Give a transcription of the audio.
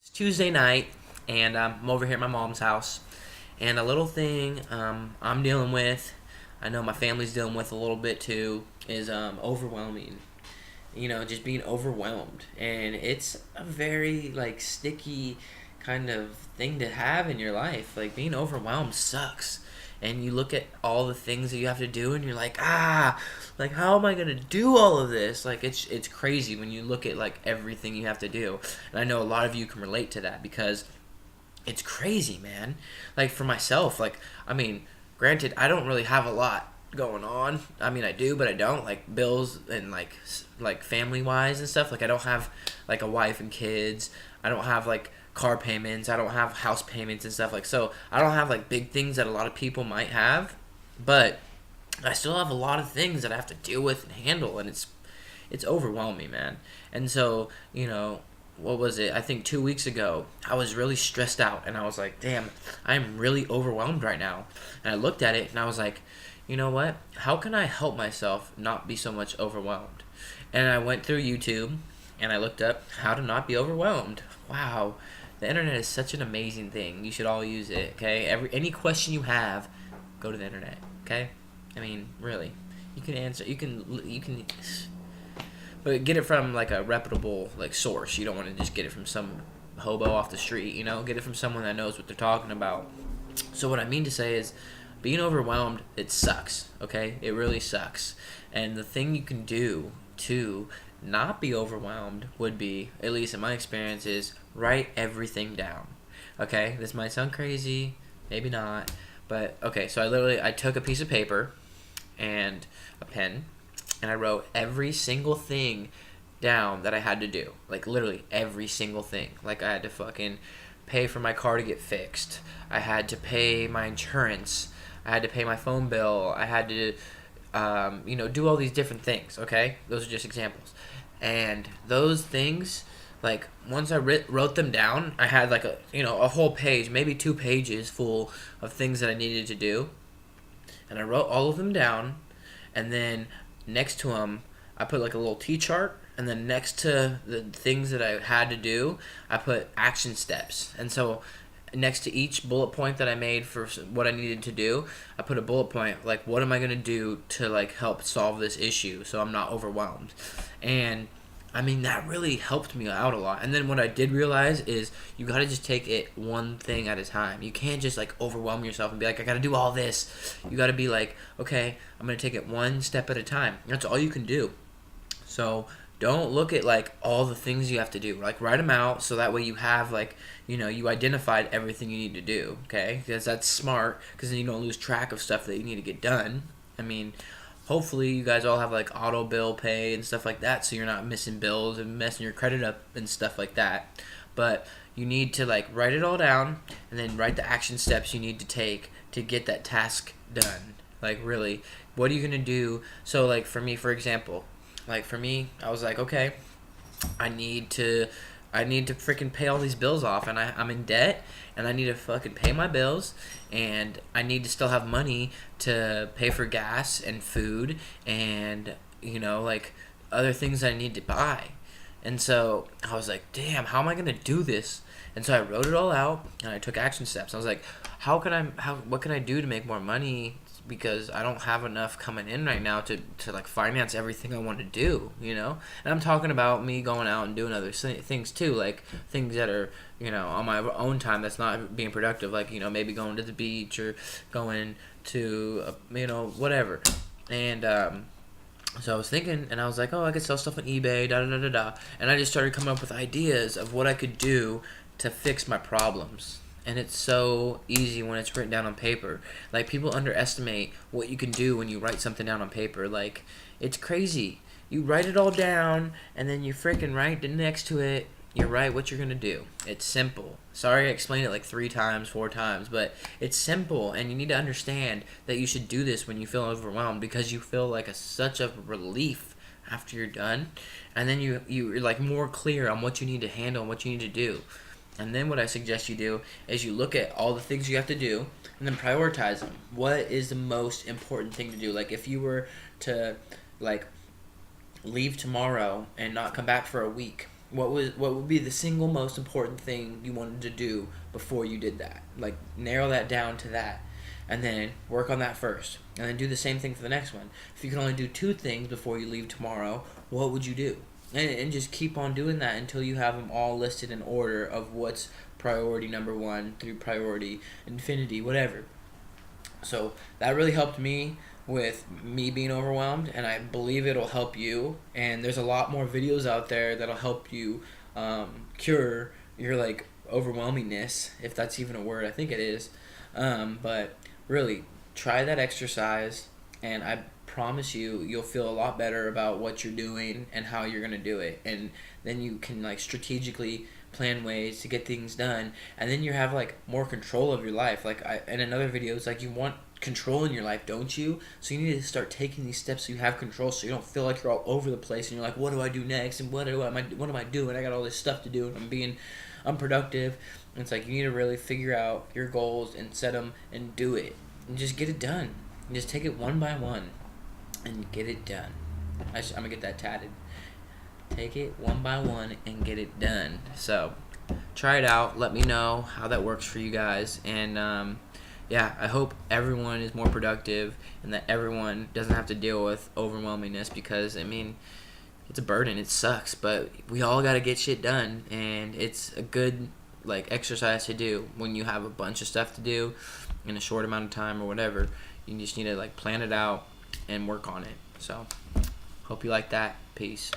It's Tuesday night, and I'm over here at my mom's house. And a little thing I'm dealing with, I know my family's dealing with a little bit too, is overwhelming. Just being overwhelmed. And it's a very, sticky kind of thing to have in your life. Like, being overwhelmed sucks. And you look at all the things that you have to do, and you're like, like, how am I gonna do all of this? Like, it's crazy when you look at like everything you have to do. And I know a lot of you can relate to that because it's crazy, man. Like, for myself, granted, I don't really have a lot going on. I mean, I do, but I don't. Like, bills and like family wise and stuff. Like, I don't have like a wife and kids. I don't have like car payments. I don't have house payments and stuff. Like, so I don't have like big things that a lot of people might have, but I still have a lot of things that I have to deal with and handle, and it's overwhelming, man. And so, what was it? I think 2 weeks ago, I was really stressed out, and I was like, damn, I'm really overwhelmed right now. And I looked at it, and I was like, you know what? How can I help myself not be so much overwhelmed? And I went through YouTube, and I looked up how to not be overwhelmed. Wow, the internet is such an amazing thing. You should all use it, okay? Any question you have, go to the internet, okay? I mean, really, you can answer. You can but get it from like a reputable like source. You don't want to just get it from some hobo off the street. Get it from someone that knows what they're talking about. So what I mean to say is, being overwhelmed, it sucks. Okay, it really sucks. And the thing you can do to not be overwhelmed would be, at least in my experience, is write everything down. Okay, this might sound crazy, maybe not, but okay. So I took a piece of paper and a pen, and I wrote every single thing down that I had to do. Like, literally every single thing. Like, I had to fucking pay for my car to get fixed. I had to pay my insurance. I had to pay my phone bill. I had to, do all these different things, okay? Those are just examples. And those things, like, once I wrote them down, I had like a whole page, maybe 2 pages full of things that I needed to do. And I wrote all of them down, and then next to them, I put like a little T-chart, and then next to the things that I had to do, I put action steps. And so next to each bullet point that I made for what I needed to do, I put a bullet point, like, what am I going to do to like help solve this issue so I'm not overwhelmed. And I mean, that really helped me out a lot. And then what I did realize is you got to just take it one thing at a time. You can't just like overwhelm yourself and be like, I got to do all this. You got to be like, okay, I'm going to take it one step at a time. That's all you can do. So don't look at like all the things you have to do. Like, write them out so that way you have like, you identified everything you need to do, okay? Because that's smart, because then you don't lose track of stuff that you need to get done. I mean, hopefully you guys all have like auto bill pay and stuff like that, so you're not missing bills and messing your credit up and stuff like that. But you need to like write it all down, and then write the action steps you need to take to get that task done. Like, really, what are you gonna do? So like, for me, for example, I was like, okay, I need to freaking pay all these bills off, and I'm in debt, and I need to fucking pay my bills, and I need to still have money to pay for gas and food and, like, other things I need to buy. And so I was like, damn, how am I going to do this? And so I wrote it all out, and I took action steps. I was like, what can I do to make more money, because I don't have enough coming in right now to like finance everything I want to do, And I'm talking about me going out and doing other things too, like things that are, on my own time that's not being productive, like, maybe going to the beach or going to, whatever. And so I was thinking, and I was like, oh, I could sell stuff on eBay, da da da da da. And I just started coming up with ideas of what I could do to fix my problems. And it's so easy when it's written down on paper. Like, people underestimate what you can do when you write something down on paper. Like, it's crazy. You write it all down, and then you freaking write next to it, you write what you're going to do. It's simple. Sorry I explained it like 3 times, 4 times, but it's simple, and you need to understand that you should do this when you feel overwhelmed, because you feel like such a relief after you're done. And then you're like more clear on what you need to handle and what you need to do. And then what I suggest you do is you look at all the things you have to do and then prioritize them. What is the most important thing to do? Like, if you were to, like, leave tomorrow and not come back for a week, what would be the single most important thing you wanted to do before you did that? Like, narrow that down to that, and then work on that first, and then do the same thing for the next one. If you can only do 2 things before you leave tomorrow, what would you do? And just keep on doing that until you have them all listed in order of what's priority number 1 through priority infinity, whatever. So that really helped me with me being overwhelmed, and I believe it'll help you. And there's a lot more videos out there that'll help you cure your like overwhelmingness, if that's even a word. I think it is. But really, try that exercise, and I promise you'll feel a lot better about what you're doing and how you're gonna do it. And then you can like strategically plan ways to get things done, and then you have like more control of your life. Like in another video, it's like you want control in your life, don't you? So you need to start taking these steps so you have control, so you don't feel like you're all over the place and you're like, what do I do next, and what am I doing? I got all this stuff to do and I'm being unproductive. And it's like you need to really figure out your goals and set them and do it and just get it done, and just take it one by one and get it done. I'm gonna get that tatted. Take it one by one and get it done. So try it out, let me know how that works for you guys. And yeah, I hope everyone is more productive and that everyone doesn't have to deal with overwhelmingness, because I mean, it's a burden, it sucks, but we all got to get shit done, and it's a good like exercise to do when you have a bunch of stuff to do in a short amount of time or whatever. You just need to like plan it out and work on it. So hope you like that. Peace.